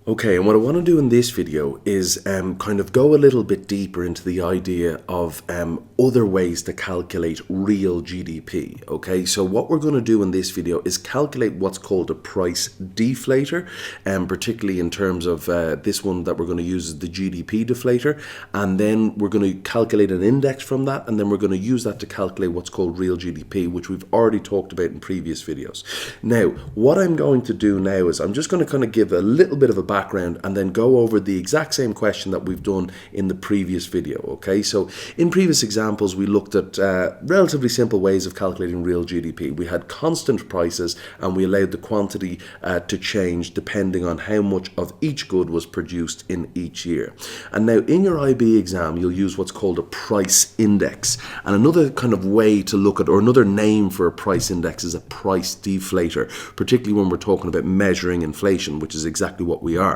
Okay, and what I want to do in this video is kind of go a little bit deeper into the idea of other ways to calculate real GDP. Okay, so what we're going to do in this video is calculate what's called a price deflator, particularly in terms of this one that we're going to use is the GDP deflator, and then we're going to calculate an index from that, and then we're going to use that to calculate what's called real GDP, which we've already talked about in previous videos. Now, what I'm going to do now is I'm just going to kind of give a little bit of a background and then go over the exact same question that we've done in the previous video. Okay, so in previous examples we looked at relatively simple ways of calculating real GDP. We had constant prices and we allowed the quantity to change depending on how much of each good was produced in each year. And now in your IB exam you'll use what's called a price index, and another kind of way to look at, or another name for a price index, is a price deflator, particularly when we're talking about measuring inflation, which is exactly what we are.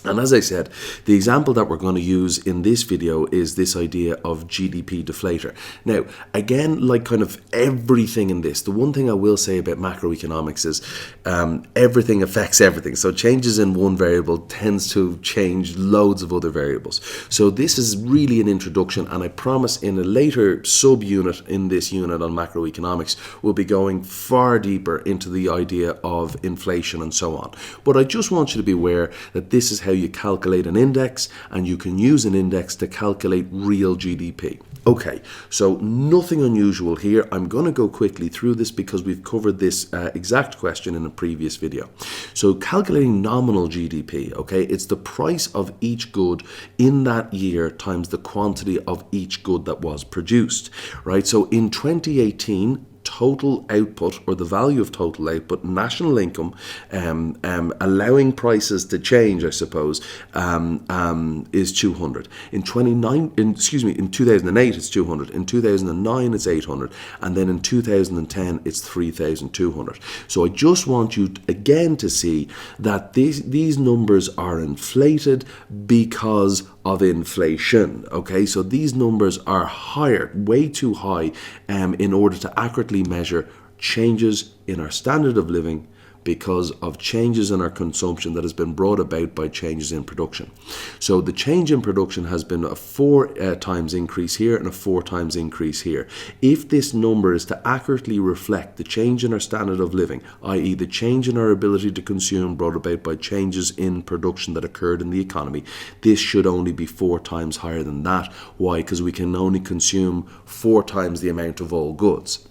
And as I said, the example that we're going to use in this video is this idea of GDP deflator. Now, again, like kind of everything in this, the one thing I will say about macroeconomics is everything affects everything. So changes in one variable tends to change loads of other variables. So this is really an introduction, and I promise in a later subunit in this unit on macroeconomics, we'll be going far deeper into the idea of inflation and so on. But I just want you to be aware that this is how you calculate an index, and you can use an index to calculate real GDP. Okay, so nothing unusual here. I'm going to go quickly through this because we've covered this exact question in a previous video. So calculating nominal GDP, okay, it's the price of each good in that year times the quantity of each good that was produced, right? So in 2018, total output, or the value of total output, national income, allowing prices to change, I suppose, is 200. In 2008 it's 200. In 2009 it's 800, and then in 2010 it's 3,200. So I just want you again to see that these numbers are inflated because of inflation. Okay, so these numbers are higher, way too high, in order to accurately measure changes in our standard of living because of changes in our consumption that has been brought about by changes in production. So the change in production has been a 4 times increase here and a 4 times increase here. If this number is to accurately reflect the change in our standard of living, i.e. the change in our ability to consume brought about by changes in production that occurred in the economy, this should only be 4 times higher than that. Why? Because we can only consume 4 times the amount of all goods.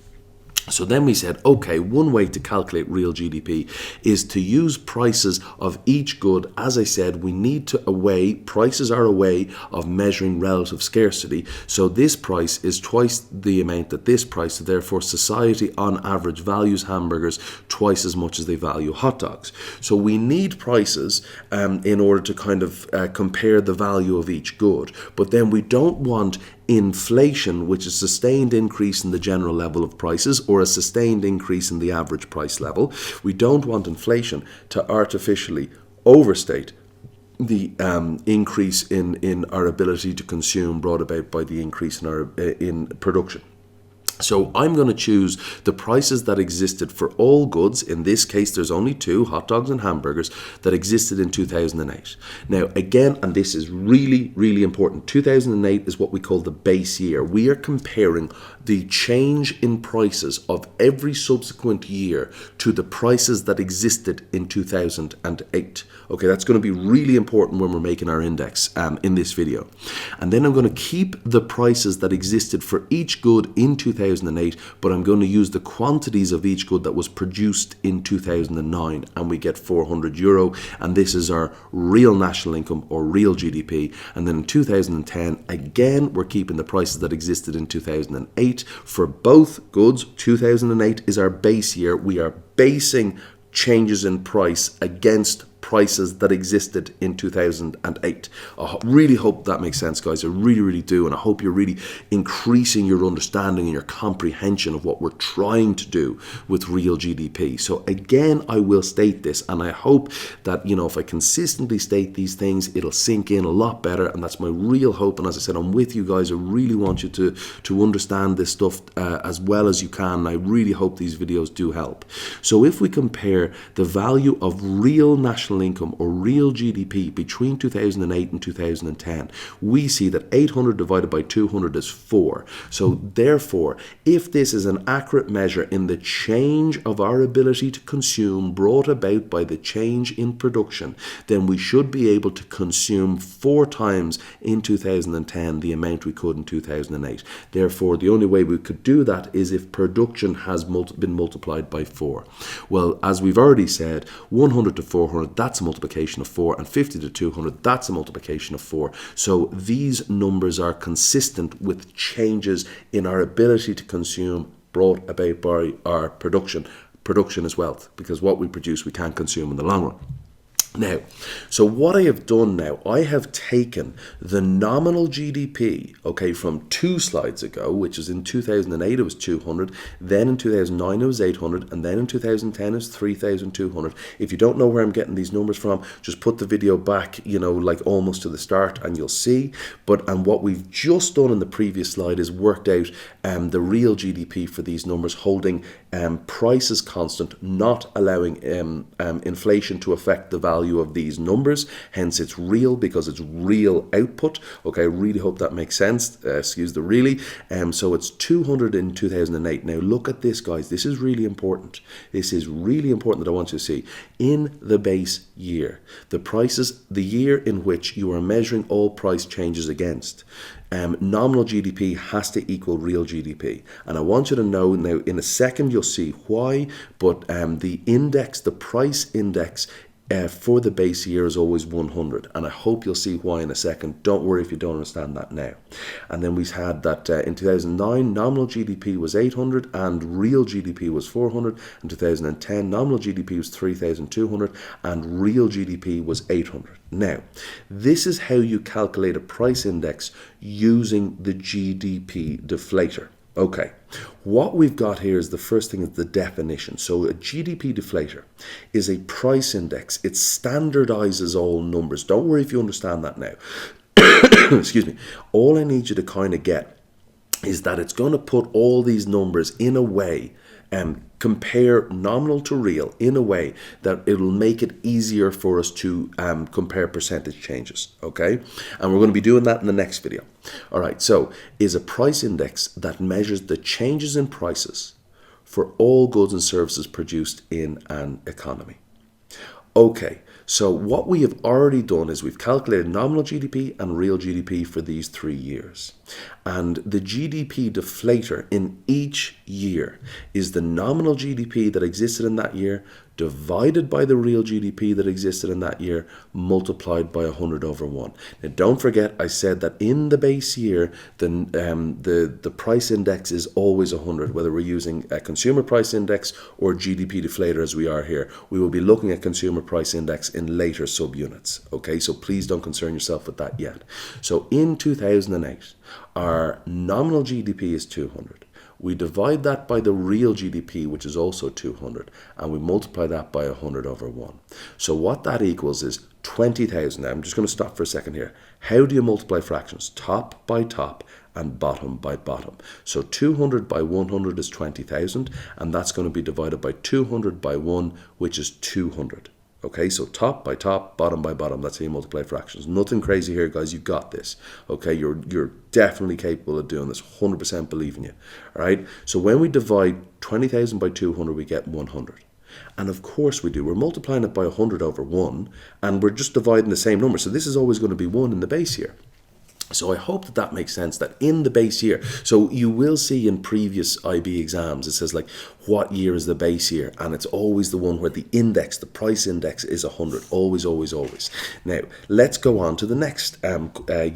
So then we said, okay, one way to calculate real GDP is to use prices of each good. As I said, we need prices are a way of measuring relative scarcity. So this price is twice the amount that this price, so therefore society on average values hamburgers twice as much as they value hot dogs. So we need prices in order to kind of compare the value of each good. But then we don't want inflation, which is sustained increase in the general level of prices, or a sustained increase in the average price level. We don't want inflation to artificially overstate the increase in our ability to consume brought about by the increase in production. So I'm going to choose the prices that existed for all goods. In this case, there's only 2, hot dogs and hamburgers, that existed in 2008. Now, again, and this is really, really important, 2008 is what we call the base year. We are comparing the change in prices of every subsequent year to the prices that existed in 2008. Okay, that's going to be really important when we're making our index in this video. And then I'm going to keep the prices that existed for each good in 2008, but I'm going to use the quantities of each good that was produced in 2009, and we get €400, and this is our real national income, or real GDP. And then in 2010, again, we're keeping the prices that existed in 2008 for both goods. 2008 is our base year. We are basing changes in price against prices that existed in 2008. I really hope that makes sense, guys. I really, really do. And I hope you're really increasing your understanding and your comprehension of what we're trying to do with real GDP. So again, I will state this, and I hope that, if I consistently state these things, it'll sink in a lot better. And that's my real hope. And as I said, I'm with you guys. I really want you to understand this stuff as well as you can. And I really hope these videos do help. So if we compare the value of real national national income, or real GDP, between 2008 and 2010, we see that 800 divided by 200 is 4. So therefore, if this is an accurate measure in the change of our ability to consume brought about by the change in production, then we should be able to consume 4 times in 2010 the amount we could in 2008. Therefore, the only way we could do that is if production has been multiplied by 4. Well, as we've already said, 100 to 400, that's a multiplication of 4, and 50 to 200, that's a multiplication of 4. So these numbers are consistent with changes in our ability to consume brought about by our production. Production is wealth, because what we produce we can't consume in the long run. Now, so what I have done now, I have taken the nominal GDP, okay, from 2 slides ago, which is in 2008 it was 200, then in 2009 it was 800, and then in 2010 it was 3,200. If you don't know where I'm getting these numbers from, just put the video back, like almost to the start, and you'll see. And what we've just done in the previous slide is worked out the real GDP for these numbers, holding prices constant, not allowing inflation to affect the value of these numbers. Hence it's real, because it's real output. Okay, I really hope that makes sense. Excuse the really. So it's 200 in 2008. Now look at this, guys. This is really important. This is really important that I want you to see. In the base year, the prices, the year in which you are measuring all price changes against, nominal GDP has to equal real GDP. And I want you to know now, in a second you'll see why, but the index, the price index for the base year is always 100, and I hope you'll see why in a second. Don't worry if you don't understand that now. And then we had that in 2009 nominal GDP was 800 and real GDP was 400. In 2010 nominal GDP was 3,200 and real GDP was 800. Now, this is how you calculate a price index using the GDP deflator. Okay, what we've got here is the first thing is the definition. So a GDP deflator is a price index. It standardizes all numbers. Don't worry if you understand that now. Excuse me. All I need you to kind of get is that it's going to put all these numbers in a way and compare nominal to real in a way that it will make it easier for us to compare percentage changes, okay? And we're going to be doing that in the next video. All right, so is a price index that measures the changes in prices for all goods and services produced in an economy. Okay, so what we have already done is we've calculated nominal GDP and real GDP for these 3 years. And the GDP deflator in each year is the nominal GDP that existed in that year divided by the real GDP that existed in that year multiplied by 100 over 1. Now don't forget, I said that in the base year the price index is always 100, whether we're using a consumer price index or GDP deflator as we are here. We will be looking at consumer price index in later subunits. Okay, so please don't concern yourself with that yet. So in 2008 our nominal GDP is 200. We divide that by the real GDP, which is also 200, and we multiply that by 100 over 1. So what that equals is 20,000. Now I'm just going to stop for a second here. How do you multiply fractions? Top by top and bottom by bottom. So 200 by 100 is 20,000, and that's going to be divided by 200 by 1, which is 200. Okay, so top by top, bottom by bottom, that's how you multiply fractions. Nothing crazy here, guys, you got this. Okay, you're definitely capable of doing this, 100% believe in you. All right, so when we divide 20,000 by 200, we get 100. And of course we do, we're multiplying it by 100 over 1, and we're just dividing the same number. So this is always going to be 1 in the base year. So I hope that that makes sense, that in the base year, so you will see in previous IB exams, it says like, what year is the base year? And it's always the one where the index, the price index is 100, always, always, always. Now, let's go on to the next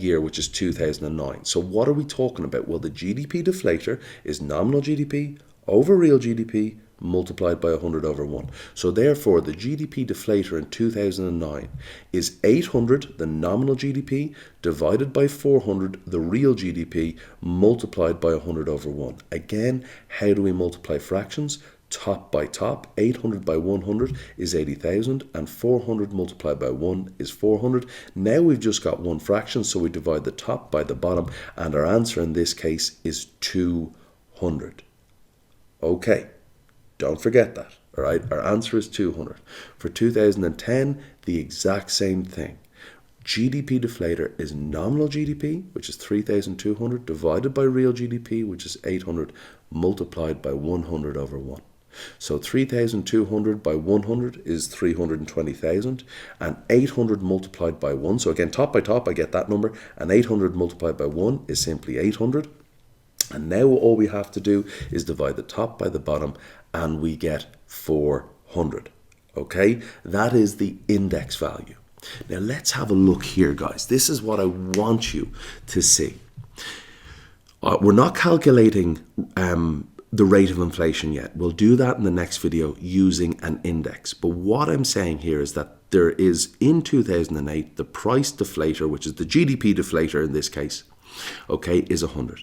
year, which is 2009. So what are we talking about? Well, the GDP deflator is nominal GDP over real GDP multiplied by 100 over 1. So therefore, the GDP deflator in 2009 is 800, the nominal GDP, divided by 400, the real GDP, multiplied by 100 over 1. Again, how do we multiply fractions? Top by top, 800 by 100 is 80,000, and 400 multiplied by 1 is 400. Now we've just got one fraction, so we divide the top by the bottom, and our answer in this case is 200. Okay. Don't forget that, all right? Our answer is 200. For 2010, the exact same thing. GDP deflator is nominal GDP, which is 3,200, divided by real GDP, which is 800, multiplied by 100 over 1. So 3,200 by 100 is 320,000, and 800 multiplied by 1. So again, top by top, I get that number, and 800 multiplied by 1 is simply 800. And now all we have to do is divide the top by the bottom, and we get 400. Okay, that is the index value. Now let's have a look here, guys. This is what I want you to see. We're not calculating the rate of inflation yet. We'll do that in the next video using an index. But what I'm saying here is that there is, in 2008, the price deflator, which is the GDP deflator in this case, okay, is 100.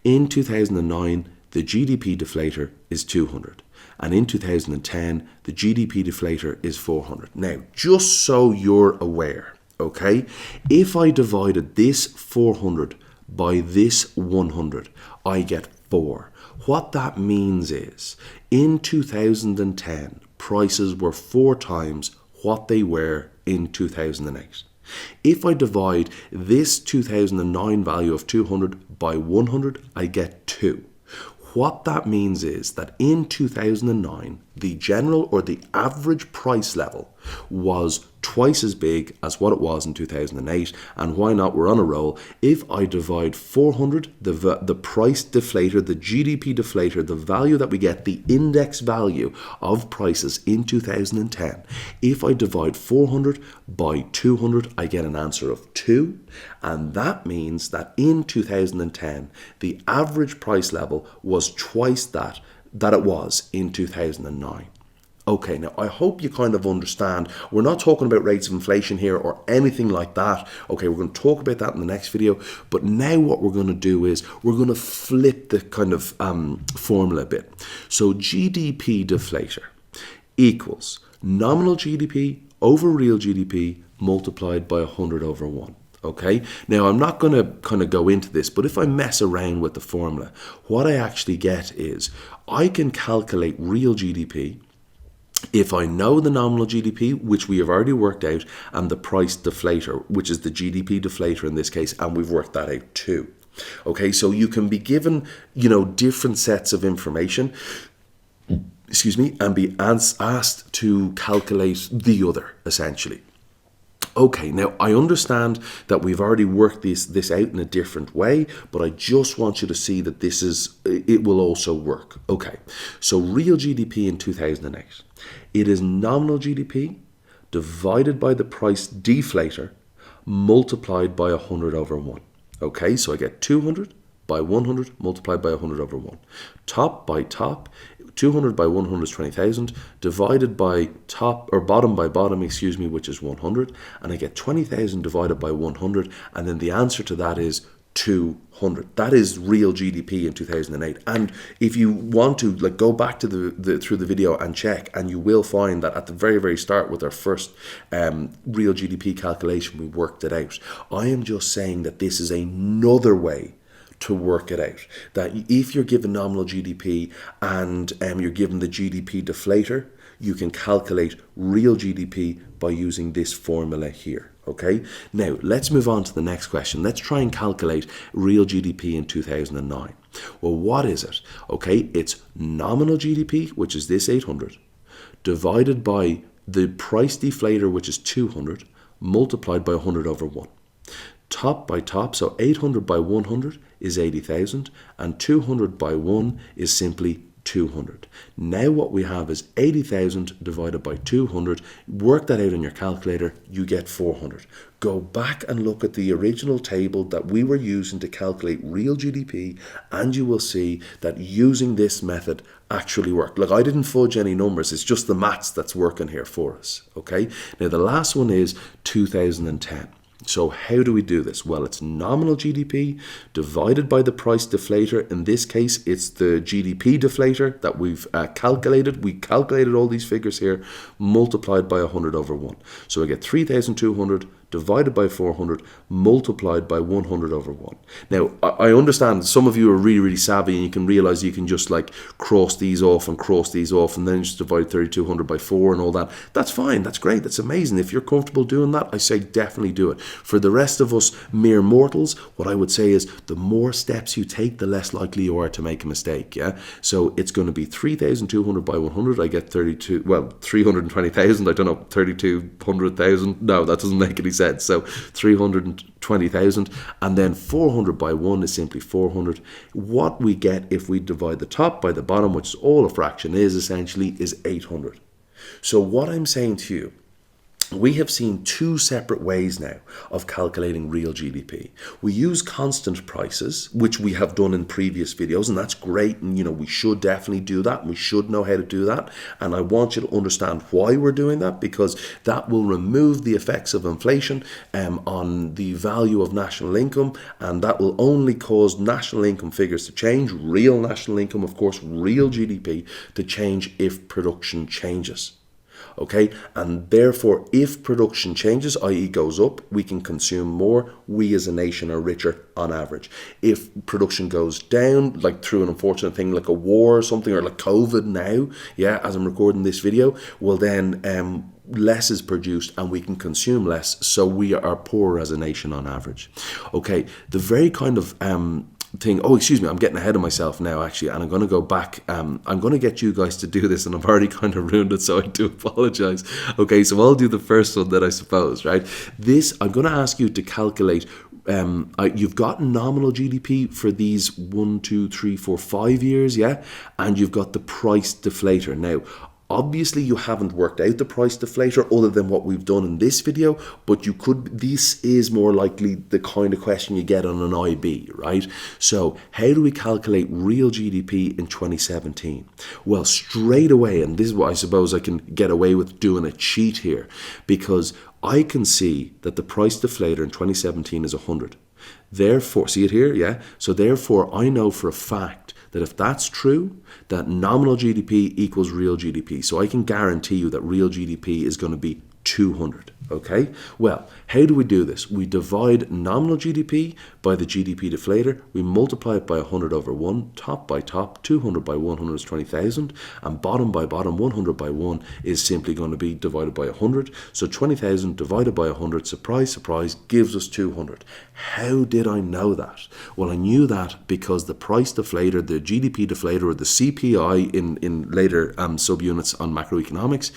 In 2009, the GDP deflator is 200. And in 2010, the GDP deflator is 400. Now, just so you're aware, okay, if I divided this 400 by this 100, I get 4. What that means is, in 2010, prices were 4 times what they were in 2008. If I divide this 2009 value of 200 by 100, I get 2. What that means is that in 2009, the general or the average price level was twice as big as what it was in 2008. And why not? We're on a roll. If I divide 400, the price deflator, the GDP deflator, the value that we get, the index value of prices in 2010, if I divide 400 by 200, I get an answer of 2. And that means that in 2010, the average price level was twice that it was in 2009. Okay, now I hope you kind of understand. We're not talking about rates of inflation here or anything like that. Okay, we're going to talk about that in the next video. But now what we're going to do is we're going to flip the kind of formula a bit. So GDP deflator equals nominal GDP over real GDP multiplied by 100 over 1. Okay, now I'm not going to kind of go into this, but if I mess around with the formula, what I actually get is I can calculate real GDP if I know the nominal GDP, which we have already worked out, and the price deflator, which is the GDP deflator in this case, and we've worked that out too. Okay, so you can be given, different sets of information, and be asked to calculate the other, essentially. Okay, now I understand that we've already worked this out in a different way, but I just want you to see that it will also work. Okay, so real GDP in 2008, it is nominal GDP divided by the price deflator multiplied by 100 over 1. Okay, so I get 200 by 100 multiplied by 100 over 1. Top by top, 200 by 100 is 20,000, divided by bottom by bottom, which is 100, and I get 20,000 divided by 100, and then the answer to that is 200. That is real GDP in 2008. And if you want to go back to through the video and check, and you will find that at the very, very start with our first real GDP calculation, we worked it out. I am just saying that this is another way to work it out, that if you're given nominal GDP and you're given the GDP deflator, you can calculate real GDP by using this formula here. Okay, now let's move on to the next question. Let's try and calculate real GDP in 2009. Well, what is it? Okay, it's nominal GDP, which is this 800, divided by the price deflator, which is 200, multiplied by 100 over 1. Top by top, so 800 by 100 is 80,000, and 200 by 1 is simply 200. Now what we have is 80,000 divided by 200. Work that out on your calculator, you get 400. Go back and look at the original table that we were using to calculate real GDP, and you will see that using this method actually worked. Look, I didn't fudge any numbers, it's just the maths that's working here for us. Okay, now the last one is 2010. So how do we do this? Well, it's nominal GDP divided by the price deflator. In this case, it's the GDP deflator that we've calculated. We calculated all these figures here, multiplied by 100 over 1. So I get 3,200 divided by 400 multiplied by 100 over 1. Now, I understand some of you are really, really savvy and you can realize you can just like cross these off and then just divide 3200 by 4 and all that. That's fine. That's great. That's amazing. If you're comfortable doing that, I say definitely do it. For the rest of us mere mortals, what I would say is the more steps you take, the less likely you are to make a mistake. Yeah. So it's going to be 3,200 by 100. I get 320,000. I don't know, 3,200,000. No, that doesn't make any sense. So 320,000, and then 400 by 1 is simply 400. What we get if we divide the top by the bottom, which is all a fraction is essentially, is 800. So what I'm saying to you, we have seen two separate ways now of calculating real GDP. We use constant prices, which we have done in previous videos, and that's great. And, we should definitely do that. And we should know how to do that. And I want you to understand why we're doing that, because that will remove the effects of inflation on the value of national income. And that will only cause national income figures to change, real national income, of course, real GDP to change if production changes. Okay, and therefore if production changes, i.e. goes up, we can consume more. We as a nation are richer on average. If production goes down, like through an unfortunate thing like a war or something, or like COVID now, as I'm recording this video, well then less is produced and we can consume less, so we are poorer as a nation on average. Okay, the very kind of thing, I'm getting ahead of myself now actually, and I'm going to go back. I'm going to get you guys to do this, and I've already kind of ruined it, so I do apologize. Okay, so I'll do the first one then, I suppose, right? I'm going to ask you to calculate. You've got nominal GDP for these 1, 2, 3, 4, 5 years, and you've got the price deflator. Now, obviously, you haven't worked out the price deflator other than what we've done in this video, but this is more likely the kind of question you get on an IB, right? So how do we calculate real GDP in 2017? Well, straight away, and this is what I suppose I can get away with doing a cheat here, because I can see that the price deflator in 2017 is 100. Therefore, see it here? So therefore, I know for a fact that if that's true, that nominal GDP equals real GDP. So I can guarantee you that real GDP is going to be 200. Okay, well, how do we do this? We divide nominal GDP by the GDP deflator. We multiply it by 100 over 1, top by top. 200 by 100 is 20,000, and bottom by bottom, 100 by 1 is simply going to be divided by 100. So 20,000 divided by 100, surprise, surprise, gives us 200. How did I know that? Well, I knew that because the price deflator, the GDP deflator, or the CPI in later subunits on macroeconomics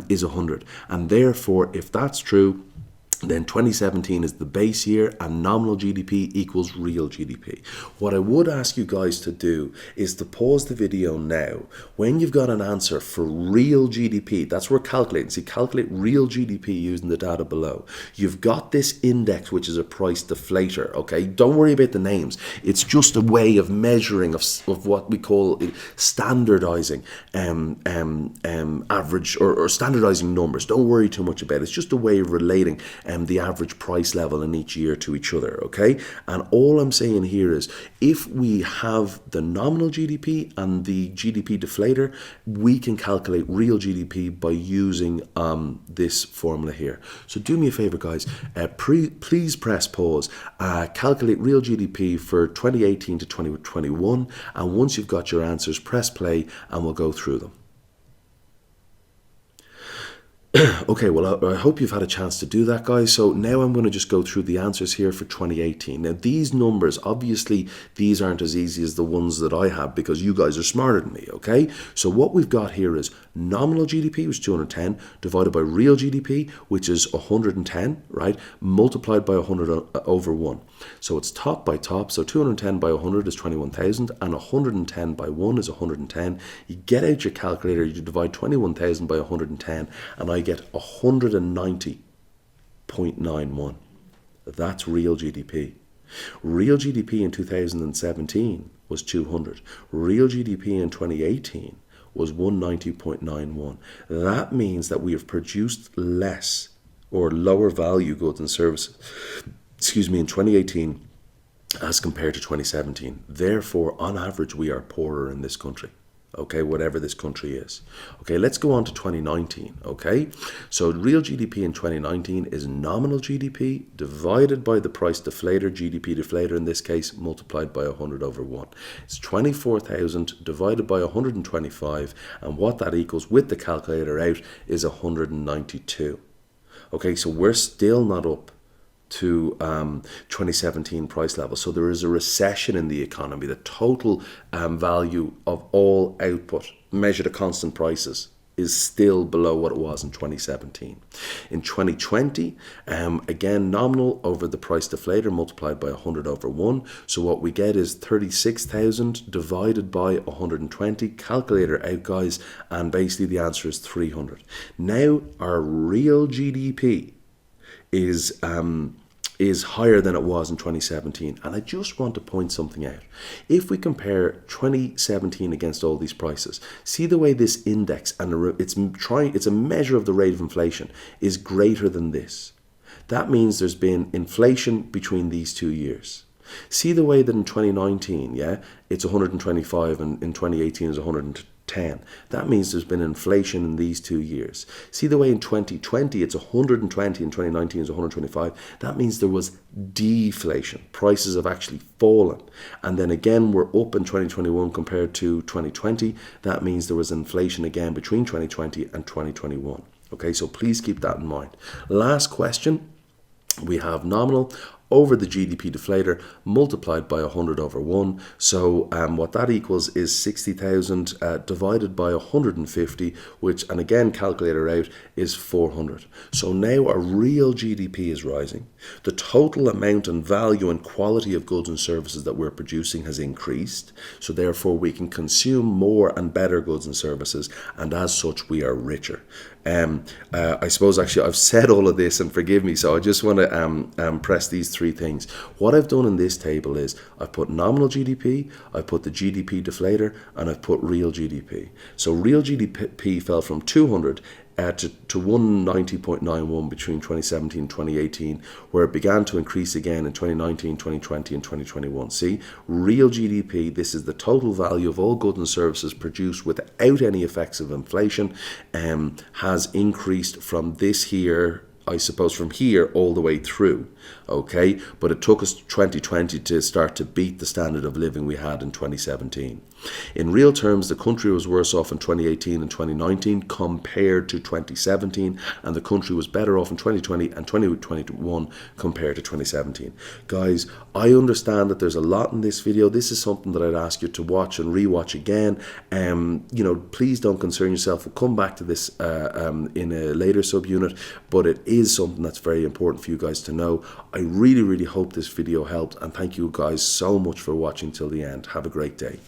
is 100. And therefore, if that's true, then 2017 is the base year and nominal GDP equals real GDP. What I would ask you guys to do is to pause the video now. When you've got an answer for real GDP, that's where calculating. See, calculate real GDP using the data below. You've got this index, which is a price deflator, okay? Don't worry about the names. It's just a way of measuring of what we call standardizing average or standardizing numbers. Don't worry too much about it. It's just a way of relating the average price level in each year to each other, okay? And all I'm saying here is if we have the nominal GDP and the GDP deflator, we can calculate real GDP by using this formula here. So do me a favor, guys, please press pause, calculate real GDP for 2018 to 2021, and once you've got your answers, press play and we'll go through them. Okay, well, I hope you've had a chance to do that, guys. So now I'm going to just go through the answers here for 2018. Now, these numbers, obviously, these aren't as easy as the ones that I have because you guys are smarter than me, okay? So what we've got here is nominal GDP, which is 210, divided by real GDP, which is 110, right? Multiplied by 100 over 1. So it's top by top. So 210 by 100 is 21,000, and 110 by 1 is 110. You get out your calculator, you divide 21,000 by 110, and I get 190.91. That's real GDP. Real GDP in 2017 was 200. Real GDP in 2018 was 190.91. That means that we have produced less or lower value goods and services, in 2018 as compared to 2017. Therefore, on average, we are poorer in this country. Okay, whatever this country is. Okay, let's go on to 2019. Okay, so real GDP in 2019 is nominal GDP divided by the price deflator, GDP deflator in this case, multiplied by 100 over 1. It's 24,000 divided by 125, and what that equals with the calculator out is 192. Okay, so we're still not up to 2017 price level. So there is a recession in the economy. The total value of all output measured at constant prices is still below what it was in 2017. In 2020, again, nominal over the price deflator multiplied by 100 over 1. So what we get is 36,000 divided by 120. Calculator out, guys, and basically the answer is 300. Now our real GDP is higher than it was in 2017. And I just want to point something out. If we compare 2017 against all these prices, see the way this index, and it's a measure of the rate of inflation, is greater than this. That means there's been inflation between these 2 years. See the way that in 2019, it's 125, and in 2018 is 110. That means there's been inflation in these 2 years. See the way in 2020 it's 120 and 2019 is 125. That means there was deflation. Prices have actually fallen. And then again we're up in 2021 compared to 2020. That means there was inflation again between 2020 and 2021. Okay, so please keep that in mind. Last question. We have nominal over the GDP deflator multiplied by 100 over 1. So what that equals is 60,000 divided by 150, which, and again, calculator out, is 400. So now our real GDP is rising. The total amount and value and quality of goods and services that we're producing has increased. So therefore we can consume more and better goods and services, and as such we are richer. I suppose actually I've said all of this, and forgive me, so I just want to press these three things. What I've done in this table is I've put nominal GDP, I've put the GDP deflator, and I've put real GDP. So real GDP fell from 200 to 190.91 between 2017 and 2018, where it began to increase again in 2019, 2020 and 2021. See, real GDP, this is the total value of all goods and services produced without any effects of inflation, has increased from this here, I suppose from here all the way through, okay? But it took us 2020 to start to beat the standard of living we had in 2017. In real terms, the country was worse off in 2018 and 2019 compared to 2017, and the country was better off in 2020 and 2021 compared to 2017. Guys, I understand that there's a lot in this video. This is something that I'd ask you to watch and rewatch again. Please don't concern yourself. We'll come back to this in a later subunit, but it is something that's very important for you guys to know. I really, really hope this video helped, and thank you guys so much for watching till the end. Have a great day.